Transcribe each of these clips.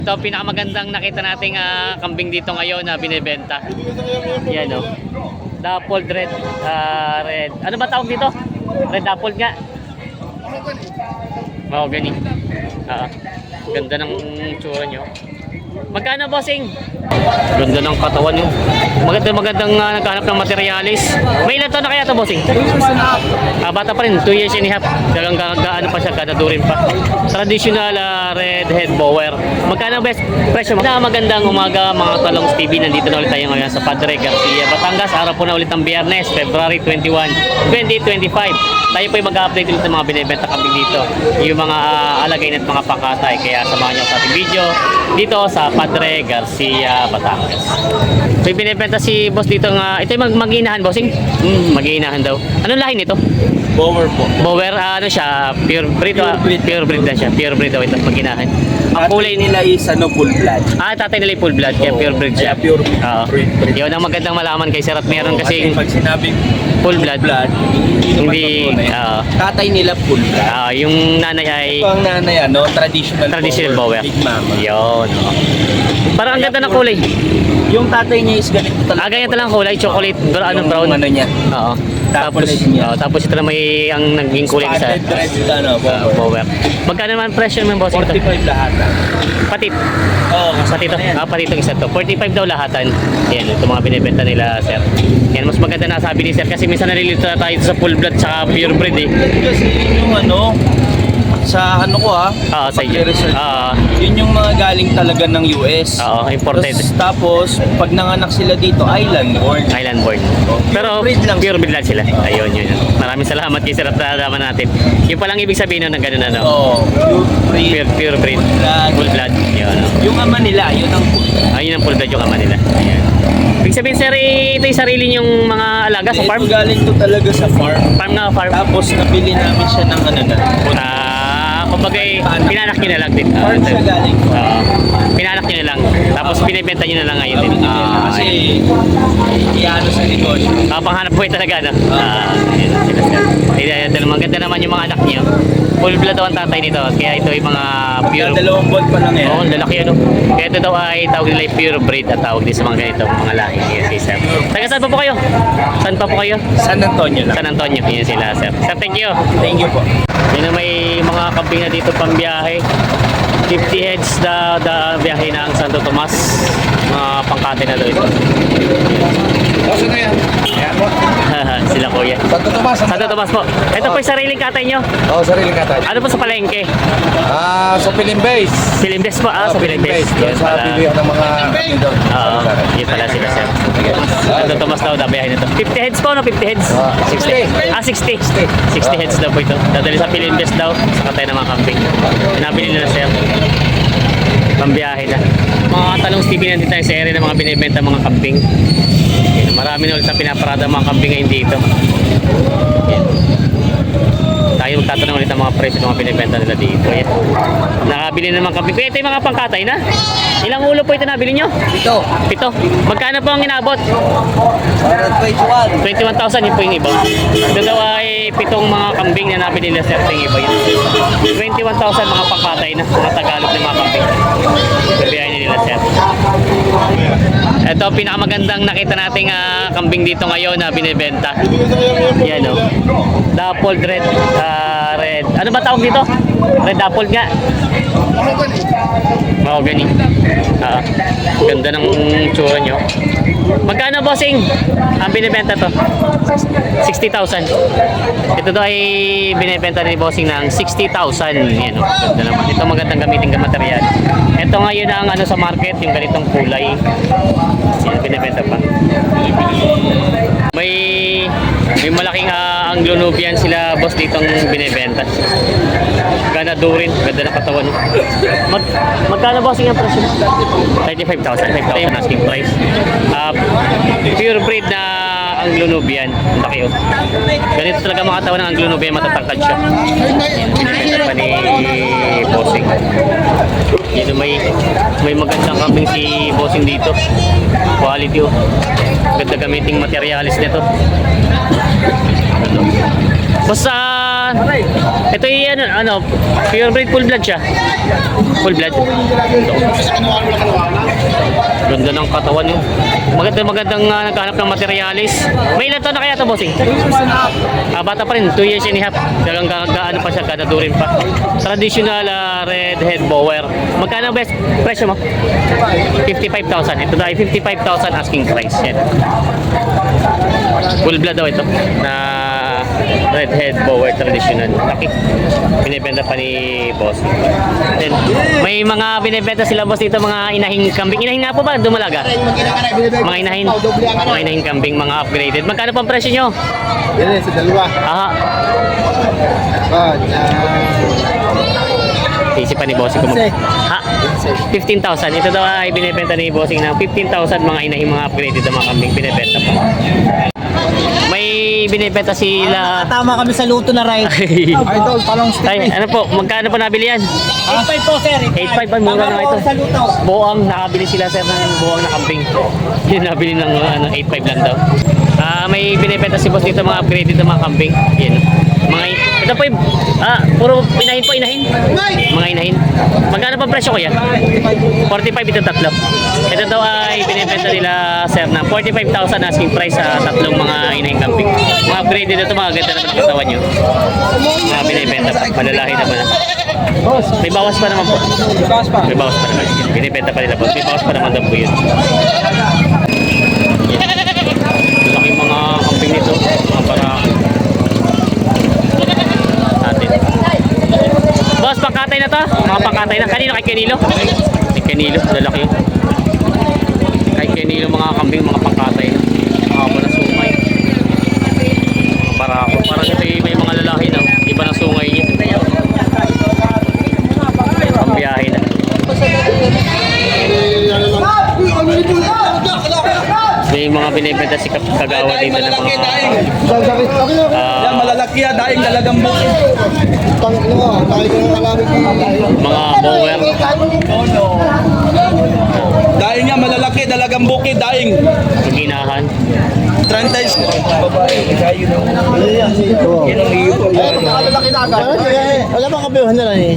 Ito pinakamagandang nakita nating kambing dito ngayon na binebenta. Yan o. Dappled red. Red. Ano ba tawag dito? Red dappled nga. Mahogany. Ganda ng tsura nyo. Magkano, bossing? Ganda ng katawan nyo. Magandang naghanap ng materialis. May ilan taon na kaya ito, bossing? 2 years and a half. Bata pa rin, 2 years and a half. Talagang ano pa siya, kadadurin pa. Traditional red head bower. Magkano best presyo? Magandang umaga mga Talongs TV. Nandito na ulit tayo ngayon sa Padre Garcia, Batangas. Araw po na ulit ng Biyernes, February 21, 2025. Tayo po ay mag-update ulit ng mga binibenta kambing dito. Yung mga alagay at mga pangkatay. Kaya samahan nyo sa ating video dito sa Padre Garcia, Batangas. May binibenta si boss dito nga. Ito yung mag-inahan, bossing? Mag-inahan daw. Anong lahi nito? Bower po. Bower, ano siya? Pure breed. Pure breed na siya. Pure breed daw ito mag-inahan. Ang kulay nila is full blood. Tatay nila yung full blood. Kaya pure breed siya. Pure breed. Yun ang magandang malaman kay Sir at meron kasi pag sinabing full blood, hindi tatay nila full blood. yung nanay ay Ang nanay traditional bower. Big mama. Yun. Parang ang ganda ng kulay. Yung tatay niya is ganito talaga. Ganyan lang kulay, chocolate, brown. Yung ano niya. Oo. Tapos ito na may ang naging kulay sa bower. Magkano naman presyo naman, boss? 45 lahat. Patit. Oo, Patito. Patito isa to. 45 daw lahatan. Yan, ito mga binibenta nila, sir. Yan, mas maganda na sabi ni sir kasi minsan nalilito na tayo sa full blood sa pure breed eh. Kasi yung sa sa iyo. Yun yung mga galing talaga ng US. Imported. Tapos pag nanganak sila dito, island born. Pero pure breed lang sila. Ayun, yun. Maraming salamat kay sir at nalaman natin. Yung palang ibig sabihin ng ganun pure breed. Full blood. Yun. Yung ama nila, yun ang full blood. Ayun ang full blood yung ama nila. Ayan. Ibig sabihin sir, ito yung sarili niyong mga alaga sa farm? Ito galing to talaga sa farm. Farm. Tapos nabili namin siya ng kumbaga pinanak nyo na lang din. Farm siya galing. Pinanak nyo na lang. Tapos binibenta nyo na lang ngayon din. Kasi iano sa negosyo. Panghanap buhay talaga, no? Maganda naman yung mga anak nyo. Full blood daw ang tatay nito. Kaya ito yung mga pure. 2 buwan pa lang yan. Oo, lalaki ano. Kaya ito daw ay tawag nila yung pure breed at tawag din sa mga ganito mga lahi. Yes, sir. Taga saan pa po kayo? Saan pa po kayo? San Antonio lang. San Antonio. Yan sila, sir. Sir, thank you. Thank you po. Yun na may mga kambing na dito pang biyahe. 50 heads da biyahe ng Santo Tomas. Mga pangkate na daw ito. Kasi na yan. Sila kuya. Santo Tomas po. Ito po yung sariling katay nyo. Oo, sariling katay. Ano po sa palengke? Sa Pilimbase. Pilimbes po. Sa Pilimbes. Doon sa bibiyak ng mga doon. Yun pala sila, sir. Santo Tomas daw biyahe nito. 50 heads po, no? 50 heads? 60. 60 heads daw po ito. Dadali sa Pilimbes daw. Sa katay ng mga kambing. Pinabili nila, sir. Pambiyahe na. Mga Talongs TV nandito tayo sa area ng mga binibenta mga kambing. Yan, marami na ulit na pinaparada mga kambing ngayon dito. Yan. Tayo magtatanong ulit ng mga presyo ng mga binibenta nila dito. Yan. Nakabili na mga kambing. Ito yung mga pangkatay na. Ilang ulo po ito nabili nyo? 7. Magkano po ang inabot? 21,000 yun po yung iba. Ito daw ay 7 mga kambing na nabili nila sir. Yung iba yun. 21,000 mga pangkatay na. Mga Tagalog na mga kambing. Sabihin nila sir. Ito pinakamagandang nakita nating kambing dito ngayon na binibenta. Yan o. Dappled red. Red. Ano ba tawag dito? Red dappled nga. Mahogany. Ganda ng tsura nyo. Magkano, bossing? Ang binibenta to? 60,000. Ito daw ay binibenta ni bossing ng 60,000. Yan o. Ganda naman. Ito magandang gamitin ka material. Ito ngayon ang sa market, yung ganitong kulay. Yan, binibenta pa. May malaking Anglo-Nubian sila boss ditong binibenta. Ganadurin, ganda ng katawan. Magkano bossing ang presyo? 35,000. 5,000 asking price. Pure breed na Anglo-Nubian. Ang laki oh. Ganito talaga mga katawan ng Anglo-Nubian, matatangkad siya. Binibenta pa ni bossing. Dito may magandang kambing si bossing dito. Quality oh. Ganda gamiting materialis nito. Basta Ito yung ano, purebred full blood siya. Full blood. Ito. Ganda ng katawan yun. Magandang naghahanap ng materialis. May ilan taon na kaya ito, bossing? Bata pa rin, 2 years and a half. Talagang ano pa siya, kanadurin pa. Traditional red head bower. Magkano best presyo mo? 55,000. Ito dahil 55,000 asking price. Yan. Full blood daw ito na red head bower traditional. Laki. Binibenta pa ni boss. Then, may mga binibenta sila boss dito, mga inahing kambing. Inahin nga po ba? Dumalaga? Mga inahin. Mga inahin kambing, mga upgraded. Magkano pang presyo nyo? Yan sa dalawa. Aha. Isipan ni bossing kung ha? 15,000. Ito daw ay binibenta ni bossing ng 15,000 mga inahing mga upgraded na mga kambing binibenta pa. May binibenta sila. Tama kami sa luto na ride. Idol, palong stick. Ay, ano po? Magkano po nabili yan? 8.5 po, sir. 8.5 ba? Mura na ito. Sa luto. Buang, nakabili sila sir ng buang na kambing. Yun, nabili ng 8.5 lang daw. May binibenta si boss dito mga upgraded na mga kambing. Yan. Mga, ito po yung, puro inahin po, inahin. Mga inahin. Magkano pa presyo kuya? 45 ito tatlo. Ito daw ay binibenta nila sir na 45,000 asking price sa tatlong mga inahin kambing. Mga upgraded ito, mga ganda naman ang katawan nyo. Mga binibenta pa, malalahi naman na. May bawas pa naman po. May bawas pa naman. Binibenta pa nila po. May bawas pa naman daw po yun. Laking mga kambing nito. Mga para natin. Boss, pangkatay na to? Mga pangkatay na. Kanino kay Kenilo? Kay Kenilo, lalaki. Kay Kenilo mga kambing, mga pangkatay. Mga pa na sungay. Mga barako. Parang ito may mga lalaki na. Iba na sungay niya. Ang biyahe na. May mga binibenta si Kagawa dito na mga Yan, malalaki yan. Daing dalagang buki. mga bower. Daing yan, malalaki. Dalagang buki. Daing. Paginahan. 30. Wala bang kabiuhan na lang eh.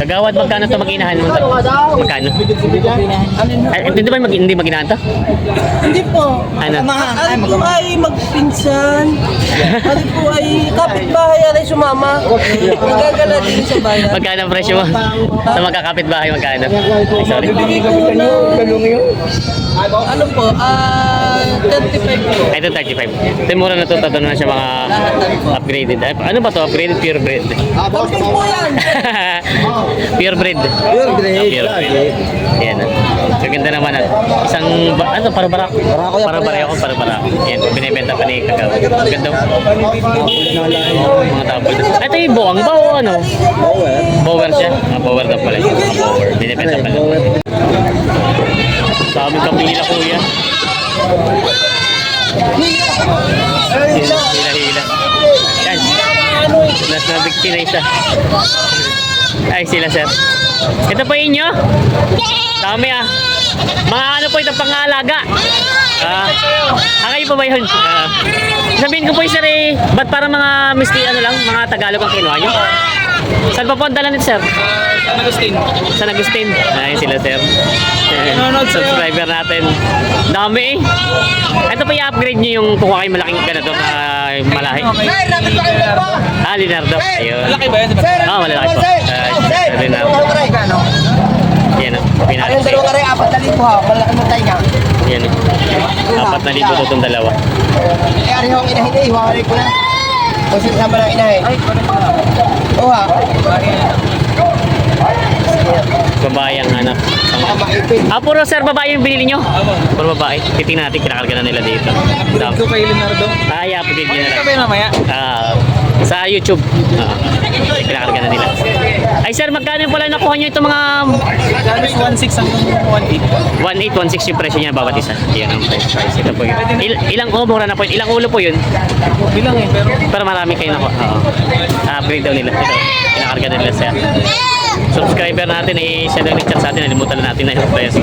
Kagawad, magkano to mag-inahan mo? Magkano? Ay, hindi ba hindi mag-inahan to? Hindi po. Ano? Ano po ay magpinsan. Ano po ay kapitbahay ay sumama. Magagala din sa bayan. Magkano ang presyo mo? Sa magkakapit bahay, magkano? Ay, sorry. Bibigay ko na ano po, 35 po. Ito 35. Ito mura na to, tato na siya mga upgraded. Ay, ano ba to? Upgraded purebred. Pagping po yan. Purebred. Purebred. Yan. Maganda naman at isang ano para barako. Para barako. Yan, binebenta pa ni Kagawa. Ganda. Mga tapos. Ito yung buwang ba o ano? Bower siya. Bower daw pala. Bower. Binebenta pala. Sa aming kapila kuya. Hila. Yan. Nasa bigti na isa. Ay sila sir. Ito po inyo? Dami mga ano po ito pangalaga. Kayo po ba yun? Sabihin ko po sir ba't para mga miski ano lang, mga Tagalog ang kinuha nyo? Saan pa po ang dala nito sir? San Agustin. Ayun sila sir. Subscriber natin. Dami Ito pa i-upgrade nyo yung kung kayo malaking ganito malahi. Leonardo. Ayun. Malaki ba yan? Malalaki po. Leonardo. Yan pinalit Ang dalawa ka rin, 4,000 po ha. Malaki mo tayo ka. Yan 4,000 to itong dalawa. Eh, ari ho, inahin eh. Iwawarin ko na. Kung sasama lang inahin. Oo ha. Babae ang anak. Puro sir, babae yung binili nyo? Puro babae. Titingnan natin, kinakarga na nila dito. Upgrade ko kay Leonardo. Upgrade nyo na lang. Kami mamaya. Sa YouTube. Kinakarga na nila. Ay sir, magkano pala nakuha nyo itong mga 1.6 hanggang 1.8. 1.8, 1.6 yung presyo niya bawat isa. Yan ang price. Ito po yun. Ilang mura na po yun. Ilang ulo po yun? Bilang eh, Pero marami kayo nakuha. Upgrade daw nila. Ito, kinakarga na nila sir. Subscriber natin send ang chat sa atin, nalimutan na natin na yung price.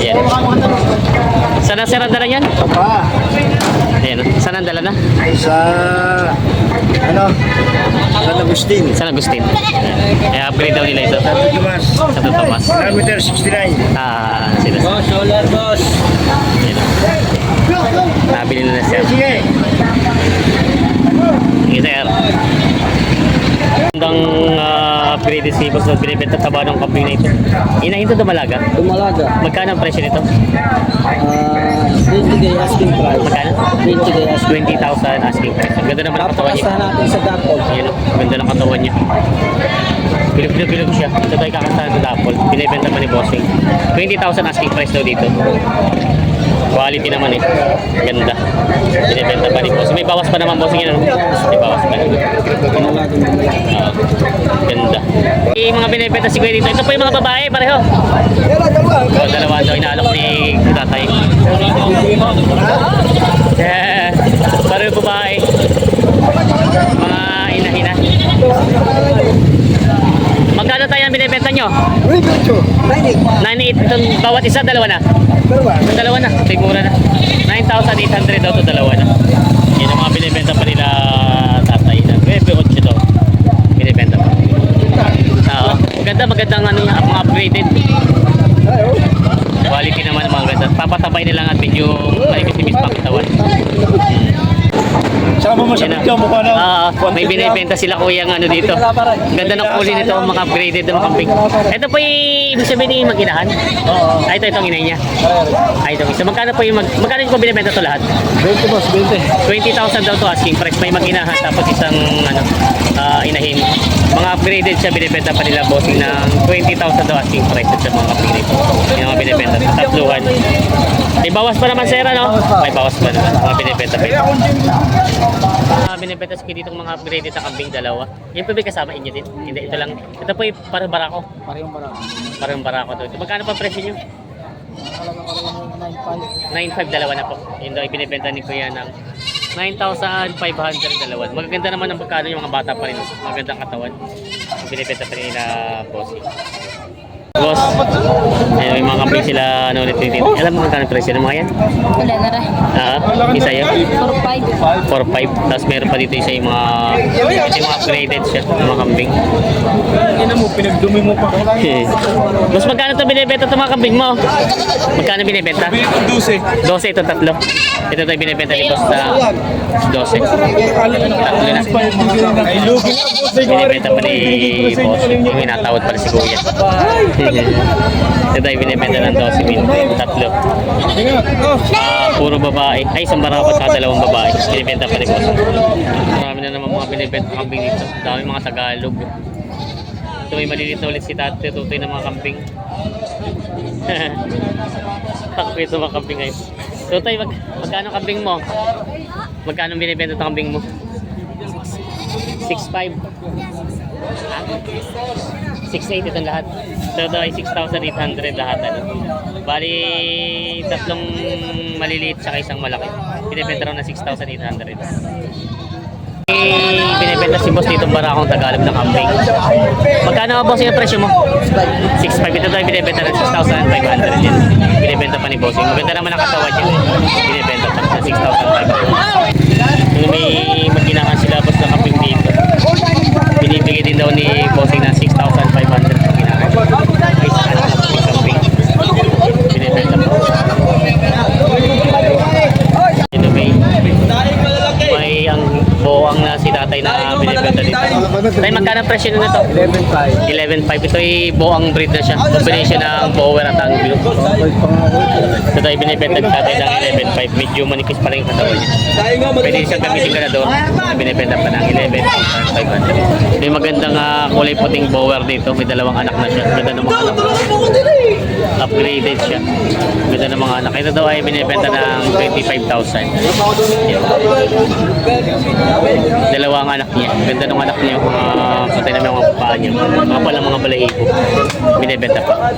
Yan. Saan na sir ang dala niyan? Pa. Ayan, saan ang dala na? Sa, San Agustin. San Agustin. Ayan, upgrade daw nila ito. Tomas. Santo Tomas. Kilometer 69. Sila. Boss, solar boss. Ayan. Nabili na sir. Sige. Sige sir. Hanggang upgrade si boss na binibenta taba ng kambing na ito. Inahin to dumalaga. Tumalaga. Magkano ang presyo nito? 20 kayo asking price. Magkano? 20 kayo asking 20,000 asking price. Ang ganda naman ang katawan niya. Napakasahan natin sa Dapol. Ayan o, ganda ng katawan niya. Bilog siya. Ito tayo kakasahan sa Dapol. Binibenta pa ni Bossing. 20,000 asking price daw dito. Quality naman eh. Ganda. Binibenta pa ni Bossing. May bawas pa naman Bossing yan. Ano? May bawas pa. Ganda. Yung mga binibenta si Kuya dito. Ito po yung mga babae pareho. O, dalawa daw inaalok ni tatay. Pareho babae. Mga ina-ina. Magkano tayo ang binibenta nyo? 98. Itong bawat isa, dalawa na. Dalawa na. Sigura na. 9,800 daw to dalawa na. Yan ang mga binibenta pa nila tatay. P8 to. Binibenta pa. Oo. Magandang ano yung mga upgraded. Quality naman ang mga ganda. Papatabay nila at medyo malipis-lipis pa katawan. Sama mo sa Yan na. video mo pa na. May binibenta sila kuya ng ano dito. Ganda ng kulay nito, mga upgraded na mga kambing. Ito po yung ibig sabihin yung maginahan? Oo. Ito itong inay niya. Itong isa. Magkano po yung magkano yung binibenta to lahat? 20 boss, 20. 20,000 daw to asking price. May maginahan tapos isang ano, inahin. Mga upgraded siya binibenta pa nila bossing ng 20,000 daw asking price sa mga kambing nito. Yung mga binibenta sa tatluhan. May bawas pa naman sir ano? May bawas pa naman. Mga binibenta pa ito. Binibenta ko dito mga upgraded na kambing dalawa. Yung pa ba kasama inyo din? Hindi, ito lang. Ito po yung parang barako. Parehong barako. Parang barako to. Ito. Magkano pa presyo nyo? 9,500 dalawa na po. Yun daw ibinibenta ni Kuya ng 9,500 dalawa. Magaganda naman ang pagkano yung mga bata pa rin. Magandang katawan. Binibenta pa rin nila bossy. Boss, ayun, may mga kambing sila ano ulit dito. Alam mo magkano presyo ng mga yan? Wala na rin. Isa yun? 4-5. 4-5. Tapos meron pa dito isa yung mga upgraded siya, yung mga kambing. Ina mo, pinagdumi mo pa. Boss, magkano ito binibenta itong mga kambing mo? Magkano binibenta? 12. 12 ito, tatlo. Ito tayo binibenta ni Boss sa 12. Tatlo na. Ay, lugi na boss. Binibenta pa ni Boss. Yung minatawad pala si Kuya. Ito tayo binibenta ng 12 tatlo. Puro babae. Ay, isang barako at dalawang babae. Binibenta pa ni Boss. Marami na naman mga binibenta kambing dito. Dami mga Tagalog. Ito may malilit na ulit si Tate Tutoy ng mga kambing. Takbo ito mga kambing ngayon. Tutoy, magkano kambing mo? Magkano binibenta itong kambing mo? 6,500. 6,800 itong lahat. So ito ay 6,800 lahat. Ano? Bali, tatlong maliliit tsaka isang malaki. Binibenta raw na 6,800. Binibenta si Boss dito para akong Tagalog ng kambing. Magkano boss yung presyo mo? 6,500. Ito tayo binibenta ng 6,500 yan. Binibenta pa ni Boss. Maganda naman ang katawan niya. Binibenta pa ng 6,500. May maginahan sila boss ng kambing dito. Binibigay din daw ni Bossing na 6,500 ang ginahan. Ay, sa kanan ng kambing. Binibenta pa. Ito may ang buwang na si tatay na binibenta dito. Tay, magkano presyo na ito? 11.5. 11.5. Ito ay buwang breed na siya. Combination ng bower at anglo. Ito tayo binibenta ni tatay ng 11.5. Medyo manipis pa rin yung katawan niya. Pwede siyang gamitin ka na doon. Binibenta pa ng 11,500. May magandang kulay puting bower dito. May dalawang anak na siya. Ganda ng mga anak. Upgraded siya. Ganda ng mga anak. Ito daw ay binibenta ng 25,000. Dalawang anak niya. Ganda ng anak niya. Patay namin ang mga paa niya. Mga palang mga balahibo. Binibenta pa.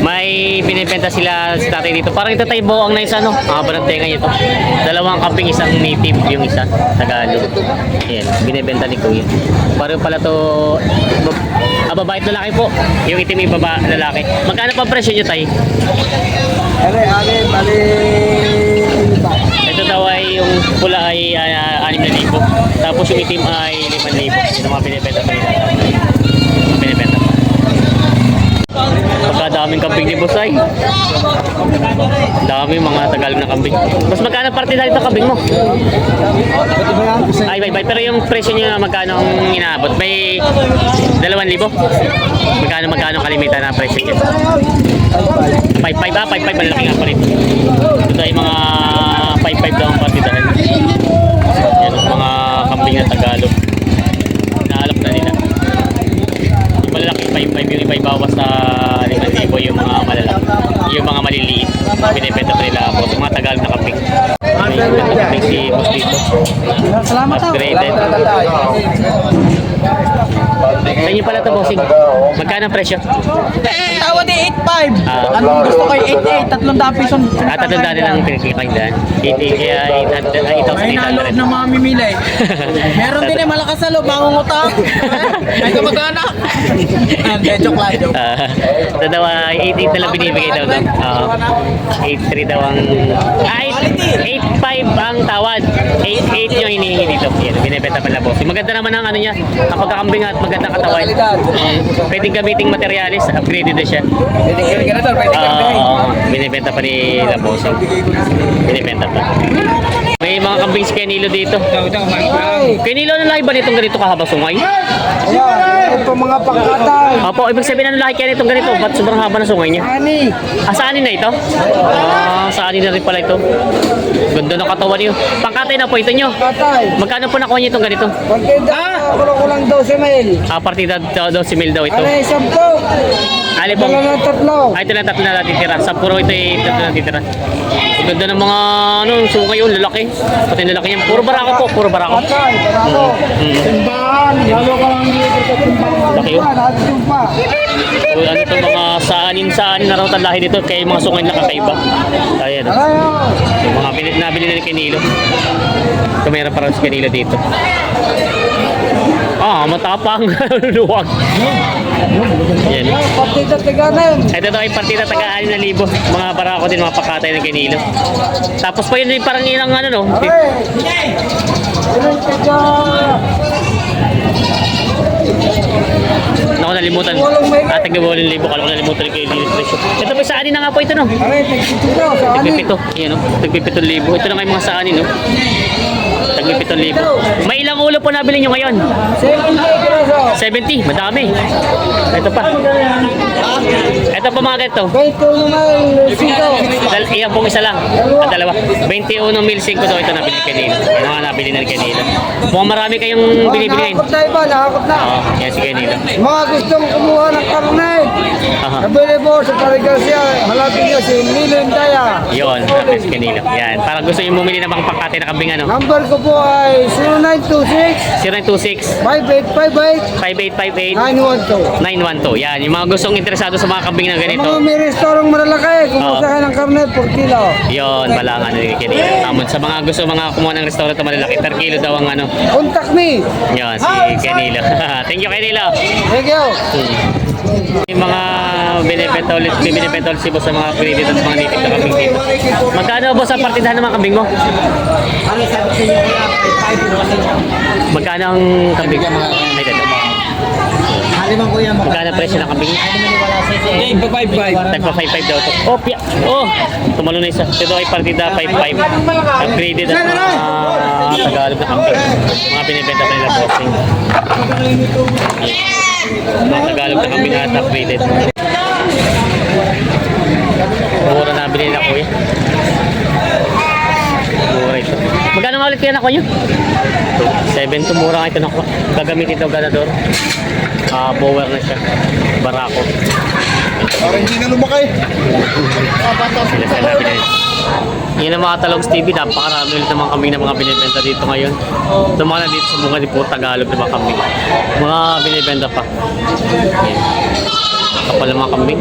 May binibenta sila sa tatay dito. Parang ito tayo buwang na isa, no? Mahaba ng tenga ito. Dalawang kambing, isang native, yung isa, Tagalog. Ayan, binibenta ni Kuya. Pareho pala to babae at lalaki po. Yung itim yung lalaki. Magkano pa presyo nyo, tay? Bali. Ito daw ay yung pula ay 6,000. Tapos yung itim ay 5,000. Ito mga binibenta pa nila. Binibenta pa. Pagkadaming kambing ni Boss ay. Dami mga Tagalog na kambing. Mas magkano partida dito kambing mo? Ay, bay. Pero yung presyo niya magkano ang inaabot? May 2,000? Magkano kalimitan na presyo niya? 5,500 malaki nga pa rin. Ito ay mga 5,500 daw ang partidahan. Yan mga kambing na Tagalog. Naalok na nila. Yung malalaki 5,500, yung iba bawas sa 5,000 yung mga malalaki. Yung mga maliliit. Binibenta pa nila po. Yung mga Tagalog na kambing. May kambing si Boss dito. Salamat ako. Upgraded. Sa inyo pala ito, bossing. Magkano ang presyo? Tawad ay 8.5. Ah. Anong gusto ko? 8.8. 300 piso. At tatandaan nilang pinagkikailan. 8,000 kaya 8,800. na mamimili. Meron din eh, malakas sa loob, bangong utang. Ay, kamag-anak. Joke lang, joke. Ito daw ay 8,800 na lang binibigay daw doon. 8,300 daw ang... 8,500 ang tawad. 8,800 yung hinihingi dito. Yan, binibenta pala boss. Maganda naman ang ano niya, ang pagkakambing at magandang katawan. Pwedeng gamiting materialis, upgraded na siya. Binibenta pa ni boss. Binibenta pa. May mga kambing si Kenilo dito. Kenilo, ano lahi ba nitong ganito kahabang sungay? Ito mga pangkatay. Opo, ibig sabihin ano lahi kaya nitong ganito? Ba't sobrang haba na sungay niya? Ani. Sa anin na ito? Sa anin na rin pala ito. Ganda ng katawan niyo. Pangkatay na po ito nyo. Katay. Magkano po nakuha niyo itong ganito? Partida. Ko lang 12 mil. Partida 12,000 daw ito. Ano isang po? Ali po. Dala ng tatlo. Ay, ito lang tatlo na natitira. Sa puro ito ay tatlo na natitira. Ang ganda ng mga sungay yun, lalaki. Pati yung lalaki niya. Puro barako po, puro barako. Katay. Parako. Timbahan. Lalo ka lang dito sa timbahan. Laki yun. Natin pa. So, ano itong mga saanin na raw talahi dito kaya yung mga sungay na kakaiba. Ayan. Ayaw. Yung mga nabili na ni Kenilo. So, mayroon pa rin si Kenilo dito. Matapang. Luwag. Yan. Partida tiganan. Ito daw ay partida taga-6,000. Mga barako din, mga pakatay ng Kenilo. Tapos pa yun yung parang ilang ano no? Ilang tiga. Naku, nalimutan. Tag-8,000. Kala ko nalimutan yung Kenilo presyo. Ito pa sa anin na nga po ito no? Aray, tagtitito sa ani. Tag-7. Yan no? Tag-7,000. Ito na nga yung mga sa anin no? Tag-7,000. May ilang ulo po nabili nyo ngayon? 70 piraso. 70, madami. Ito pa. Ito pa mga ganito. 21 mil. 5. Iyan pong isa lang. Dalawa. 21,500 daw ito nabili kanina. Yan ang nabili na kanina. Mukhang marami kayong binibili ngayon. Nakakot na iba, nakakot na. Oo, yan si kanina. Mga gustong kumuha ng karne. Aha. Nabili po sa Parigarcia. Halapin niyo si Milo Indaya. Yun, natin si kanina. Yan, parang gusto nyo bumili ng mga pangkate na kambing ano. Number ko po ay 0926 0926 5858 5858 912. 912. Yan, yung mga gustong interesado sa mga kambing na Sa ganito. mga may restaurant malalaki, kumusta kayo ng karne, 4 kilo. Yun, pala nga ni kanina. Tamon sa mga gusto mga kumuha ng restaurant na malalaki, per kilo daw ang ano. Contact me. Yun, si Kenilo. Thank you, Kenilo. Thank you. Yung mga binibenta ulit si boss sa mga pinitid at mga native na kambing dito. Magkano boss ang partidahan ng mga kambing mo? Magkano ang kambing? Ay, dito. Halimang kuya mo. Magkano ang presyo ng kambing? Tagpa 5,500 daw ito. Oh, pia! Oh! Tumalo na isa. Ito ay partida 5,500. Upgraded at mga Tagalog na kambing. Mga binibenta pa nila bossing. Mga Tagalog na kambing at upgraded. Mura na bilhin na kuya. Mura ito. Magkano nga ulit kaya nakuha nyo? 7 to mura nga ito nakuha. Gagamitin ito ganador. Bower na siya. Barako. Para hindi na lumakay. Sila bilhin. Yan ang mga Talogs TV. Napakarami ulit naman kami ng mga binibenta dito ngayon. Ito mga nandito sa bunga di po Tagalog na mga kambing. Mga binibenta pa. Yan. Kapal ng mga kambing.